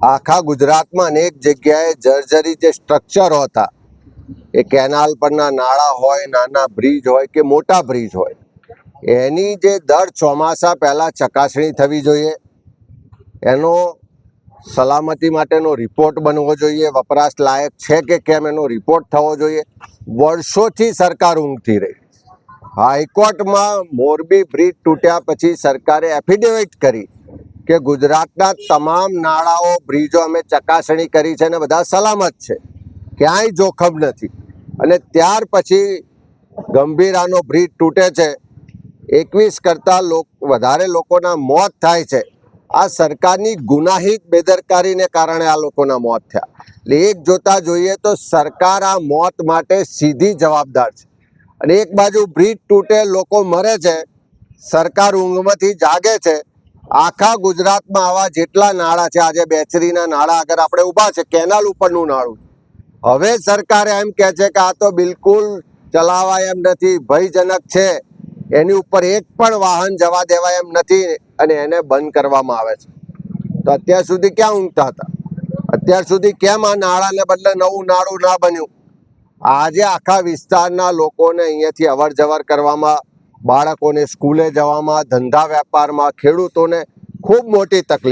આખા ગુજરાતમાં અનેક જગ્યાએ જર્જરી જે સ્ટ્રક્ચરો હતા, એ કેનાલ પરના નાળા હોય, નાના બ્રિજ હોય કે મોટા બ્રિજ હોય, એની જે દર ચોમાસા પહેલાં ચકાસણી થવી જોઈએ. એનો સલામતી માટેનો રિપોર્ટ બનવો જોઈએ, વપરાશ લાયક છે કે કેમ એનો રિપોર્ટ થવો જોઈએ. વર્ષોથી સરકાર ઊંઘતી રહી. હાઈકોર્ટમાં મોરબી બ્રિજ તૂટ્યા પછી સરકારે એફિડેવિટ કરી કે ગુજરાતના તમામ નાળાઓ, બ્રિજો અમે ચકાસણી કરી છે અને બધા સલામત છે, ક્યાંય જોખમ નથી. અને ત્યાર પછી ગંભીરાનો બ્રિજ તૂટે છે, 21 કરતાં વધારે લોકોના મોત થાય છે. આ સરકારની ગુનાહિત બેદરકારીને કારણે આ લોકોના મોત થયા. એટલે એક જોતા જોઈએ તો સરકાર આ મોત માટે સીધી જવાબદાર છે. અને એક બાજુ બ્રિજ તૂટે, લોકો મરે છે, સરકાર ઊંઘમાંથી જાગે છે. આખા ગુજરાતમાં આવા જેટલા નાળા છે, આજે બેચરીના નાળા આગળ આપણે ઊભા છે, કેનાલ ઉપરનું નાળું, હવે સરકારે એમ કહે છે કે આ તો બિલકુલ ચલાવાય એમ નથી, ભયજનક છે, એની ઉપર એક પણ વાહન જવા દેવાય એમ નથી અને એને બંધ કરવામાં આવે છે. તો અત્યાર સુધી ક્યાં ઊંઘતા હતા? અત્યાર સુધી કેમ આ નાળાને બદલે નવું નાળું ના બન્યું? આજે આખા વિસ્તારના લોકોને અહીંયાથી અવર જવર કરવામાં, બાળકોને સ્કૂલે જવામાં, ધંધા વેપારમાં, ખેડૂતોને ખૂબ મોટી તકલીફ